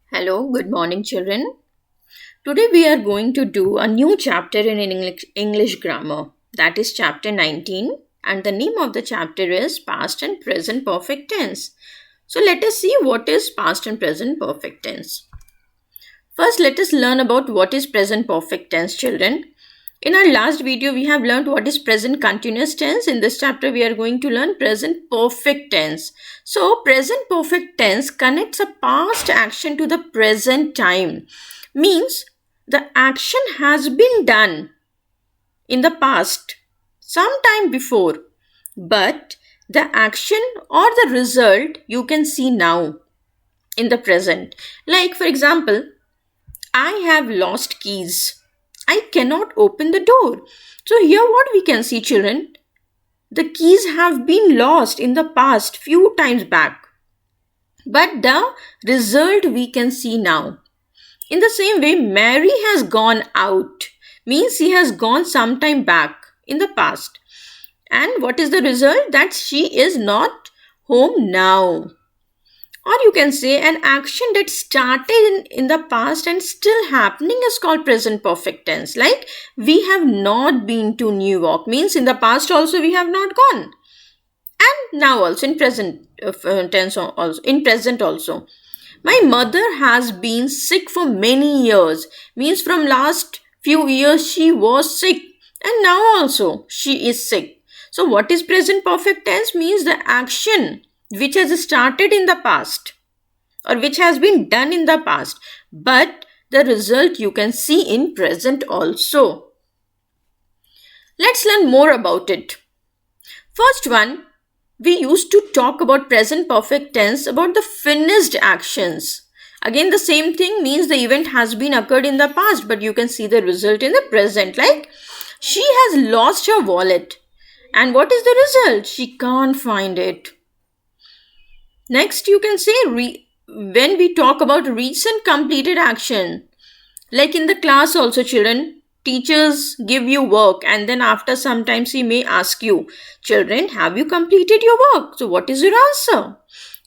Hello, good morning, children. Today we are going to do a new chapter in English grammar. That is chapter 19, and the name of the chapter is Past and Present Perfect Tense. So let us see what is past and present perfect tense. First, let us learn about what is present perfect tense, children. In our last video, we have learned what is present continuous tense. In this chapter, we are going to learn present perfect tense. So, present perfect tense connects a past action to the present time. Means the action has been done in the past, sometime before, but the action or the result you can see now in the present. Like, for example, I have lost keys. I cannot open the door. So here what we can see, children, the keys have been lost in the past few times back. But the result we can see now. In the same way, Mary has gone out. Means she has gone sometime back in the past. And what is the result? That she is not home now. Or you can say an action that started in the past and still happening is called present perfect tense. Like we have not been to New York means in the past also we have not gone. And now also in present tense also in present also. My mother has been sick for many years means from last few years she was sick and now also she is sick. So what is present perfect tense means the action which has started in the past or which has been done in the past, but the result you can see in present also. Let's learn more about it. First one, we used to talk about present perfect tense about the finished actions. Again, the same thing means the event has been occurred in the past, but you can see the result in the present. Like, she has lost her wallet. And what is the result? She can't find it. Next, you can say when we talk about recent completed action, like in the class also, children, teachers give you work and then after sometimes he may ask you, children, have you completed your work? So what is your answer?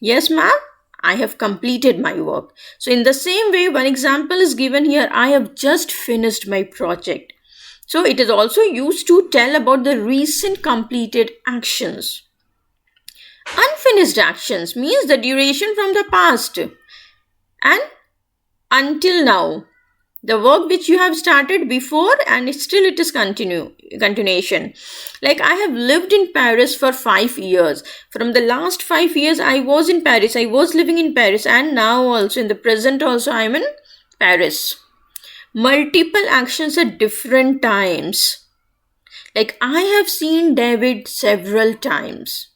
Yes, ma'am, I have completed my work. So in the same way, one example is given here, I have just finished my project. So it is also used to tell about the recent completed actions. Unfinished actions means the duration from the past and until now. The work which you have started before and it is continuation. Like I have lived in Paris for 5 years. From the last 5 years I was in Paris. I was living in Paris and now also in the present also I am in Paris. Multiple actions at different times. Like I have seen David several times.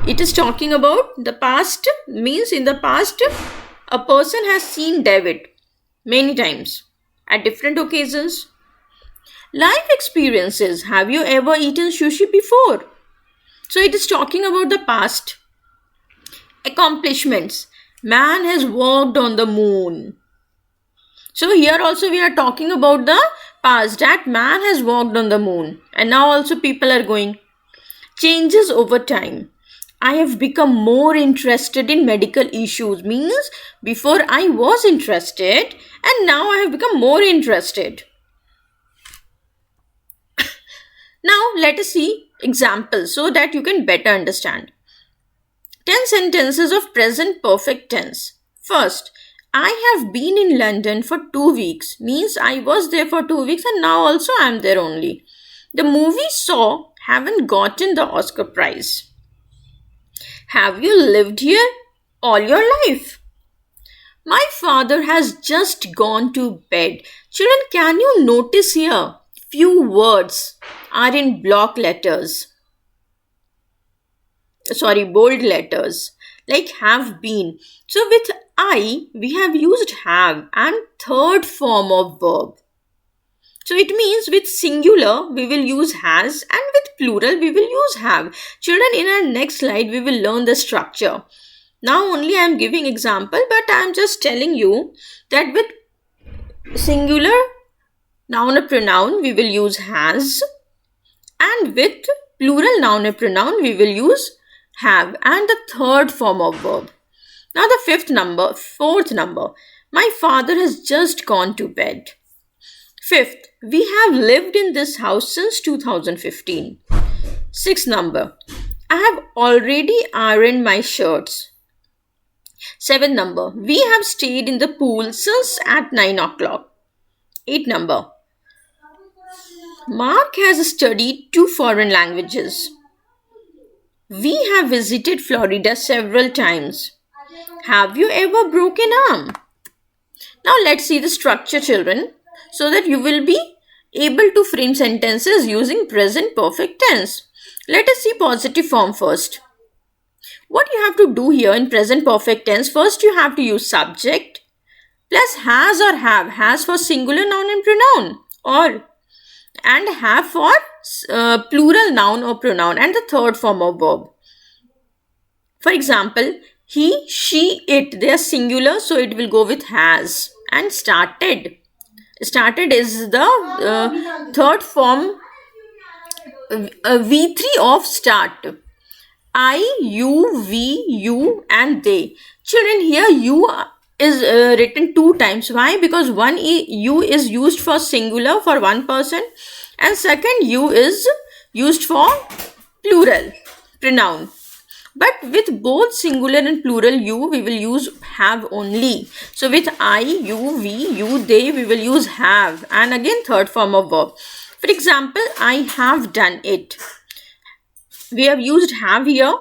It is talking about the past means in the past a person has seen David many times at different occasions. Life experiences. Have you ever eaten sushi before? So it is talking about the past. Accomplishments. Man has walked on the moon. So here also we are talking about the past that man has walked on the moon and now also people are going. Changes over time. I have become more interested in medical issues means before I was interested and now I have become more interested. Now let us see examples so that you can better understand. 10 sentences of present perfect tense. First, I have been in London for 2 weeks means I was there for 2 weeks and now also I am there only. The movie Saw haven't gotten the Oscar prize. Have you lived here all your life? My father has just gone to bed. Children, can you notice here? Few words are in block letters. Bold letters. Like have been. So with I, we have used have and third form of verb. So it means with singular we will use has and with plural we will use have. Children, in our next slide we will learn the structure. Now only I am giving example but I am just telling you that with singular noun or pronoun we will use has and with plural noun or pronoun we will use have and the third form of verb. Now the fourth number. My father has just gone to bed. Fifth, we have lived in this house since 2015. Sixth number, I have already ironed my shirts. Seventh number, we have stayed in the pool since at 9 o'clock. Eighth number, Mark has studied two foreign languages. We have visited Florida several times. Have you ever broken arm? Now let's see the structure, children, so that you will be able to frame sentences using present perfect tense. Let us see positive form first. What you have to do here in present perfect tense, first you have to use subject plus has or have. Has for singular noun and pronoun, or and have for plural noun or pronoun, and the third form of verb. For example, he, she, it, they are singular, so it will go with has. And started. Started is the third form, V3 of start. I, you, we, you, and they. Children, here you is written two times. Why? Because one you is used for singular for one person, and second you is used for plural pronoun. But with both singular and plural you, we will use have only. So with I, you, we, you, they, we will use have. And again third form of verb. For example, I have done it. We have used have here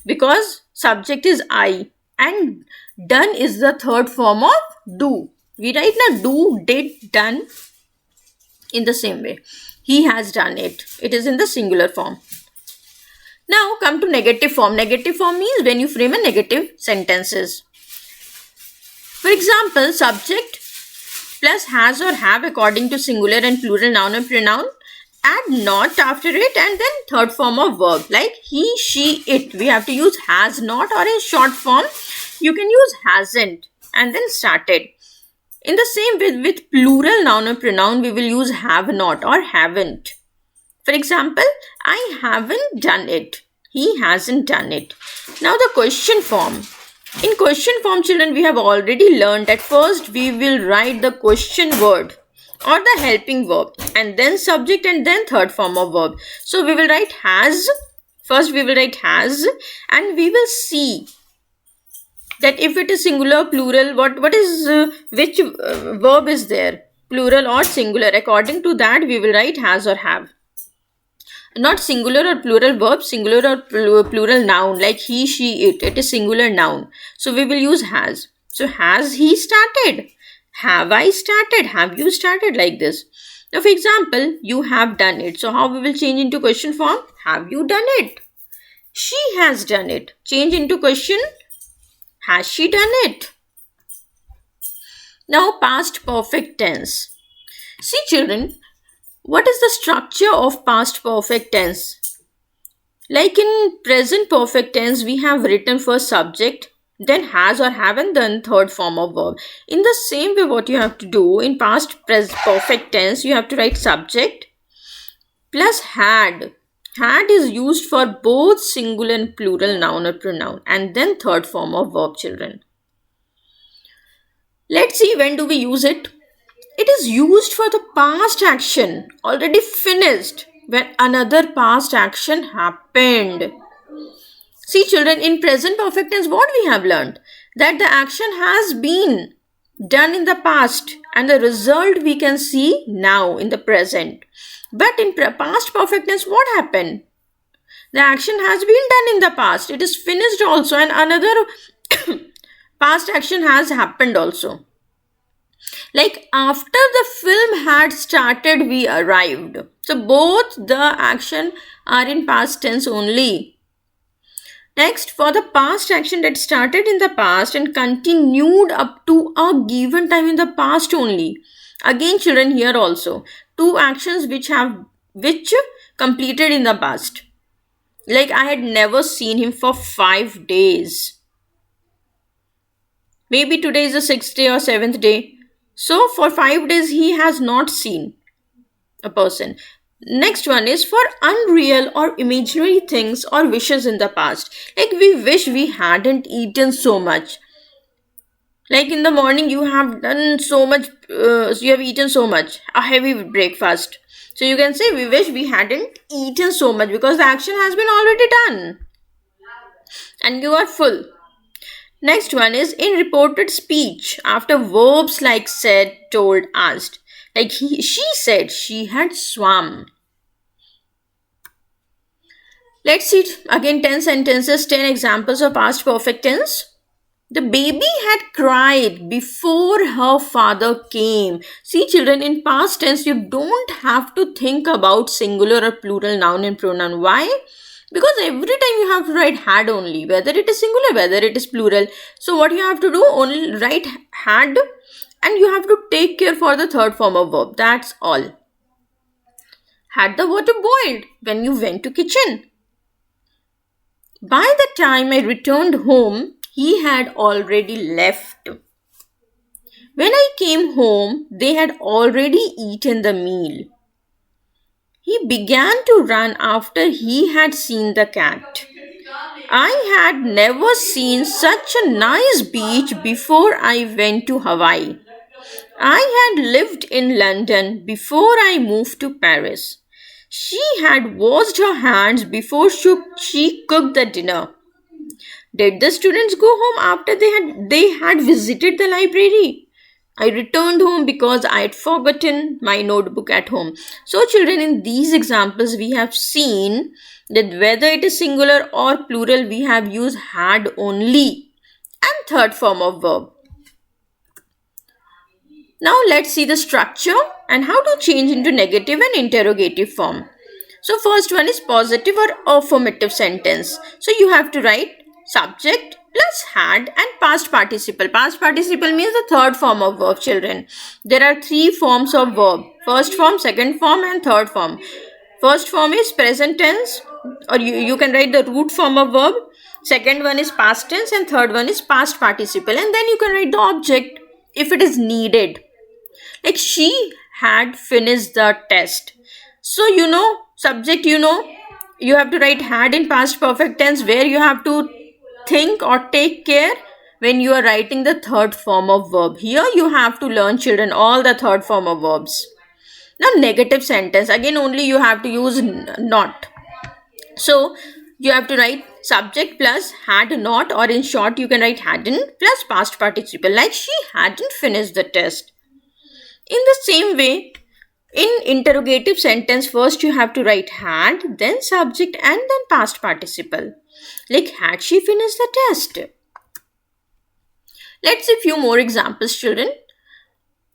because subject is I and done is the third form of do. We write na do, did, done in the same way. He has done it. It is in the singular form. Now come to negative form. Negative form means when you frame a negative sentences. For example, subject plus has or have according to singular and plural noun and pronoun. Add not after it and then third form of verb like he, she, it. We have to use has not, or in short form you can use hasn't and then started. In the same way with plural noun or pronoun we will use have not or haven't. For example, I haven't done it. He hasn't done it. Now the question form. In question form, children, we have already learned that first we will write the question word or the helping verb and then subject and then third form of verb. So we will write has. First we will write has and we will see that if it is singular, plural, what is which verb is there, plural or singular. According to that we will write has or have. Not singular or plural verb, singular or plural noun like he, she, it. It is singular noun. So we will use has. So has he started? Have I started? Have you started? Like this. Now for example, you have done it. So how we will change into question form? Have you done it? She has done it. Change into question. Has she done it? Now past perfect tense. See children, what is the structure of past perfect tense? Like in present perfect tense, we have written first subject, then has or have, and then third form of verb. In the same way, what you have to do in past perfect tense, you have to write subject plus had. Had is used for both singular and plural noun or pronoun, and then third form of verb, children. Let's see when do we use it. It is used for the past action already finished when another past action happened. See children, in present perfect tense what we have learned? That the action has been done in the past and the result we can see now in the present. But in past perfect tense what happened? The action has been done in the past. It is finished also and another past action has happened also. Like after the film had started, we arrived. So both the action are in past tense only. Next, for the past action that started in the past and continued up to a given time in the past only. Again, children, here also two actions which completed in the past. Like I had never seen him for 5 days. Maybe today is the 6th day or 7th day. So for 5 days he has not seen a person. Next one is for unreal or imaginary things or wishes in the past. Like we wish we hadn't eaten so much. Like in the morning, you have done so much, you have eaten so much, a heavy breakfast. So you can say, we wish we hadn't eaten so much because the action has been already done and you are full. Next one is in reported speech after verbs like said, told, asked. Like she said she had swam. Let's see again 10 sentences, 10 examples of past perfect tense. The baby had cried before her father came. See, children, in past tense, you don't have to think about singular or plural noun and pronoun. Why? Because every time you have to write had only, whether it is singular, whether it is plural. So, what you have to do, only write had, and you have to take care for the third form of verb. That's all. Had the water boiled when you went to kitchen? By the time I returned home, he had already left. When I came home, they had already eaten the meal. He began to run after he had seen the cat. I had never seen such a nice beach before I went to Hawaii. I had lived in London before I moved to Paris. She had washed her hands before she cooked the dinner. Did the students go home after they had visited the library? I returned home because I had forgotten my notebook at home. So, children, in these examples, we have seen that whether it is singular or plural, we have used had only and third form of verb. Now, let's see the structure and how to change into negative and interrogative form. So, first one is positive or affirmative sentence. So, you have to write subject plus had and past participle. Past participle means the third form of verb, children. There are three forms of verb: first form, second form, and third form. First form is present tense, or you can write the root form of verb. Second one is past tense, and third one is past participle. And then you can write the object if it is needed. Like she had finished the test. So, subject, you have to write had in past perfect tense, where you have to think or take care when you are writing the third form of verb. Here you have to learn, children, all the third form of verbs. Now, negative sentence. Again, only you have to use not. So, you have to write subject plus had not, or in short, you can write hadn't plus past participle. Like she hadn't finished the test. In the same way, in interrogative sentence, first you have to write had, then subject, and then past participle. Like, had she finished the test? Let's see few more examples, children.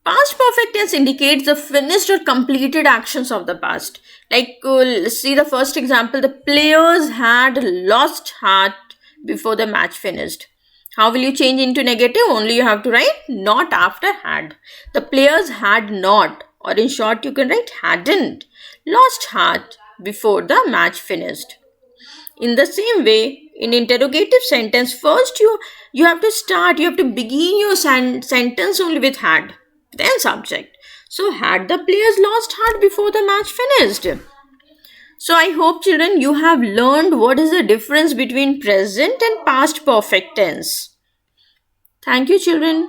Past perfect tense indicates the finished or completed actions of the past. Like, let's see the first example. The players had lost heart before the match finished. How will you change into negative? Only you have to write not after had. The players had not, or in short you can write hadn't, lost heart before the match finished. In the same way, in interrogative sentence, first you have to begin your sentence only with had, then subject. So, had the players lost heart before the match finished? So, I hope, children, you have learned what is the difference between present and past perfect tense. Thank you, children.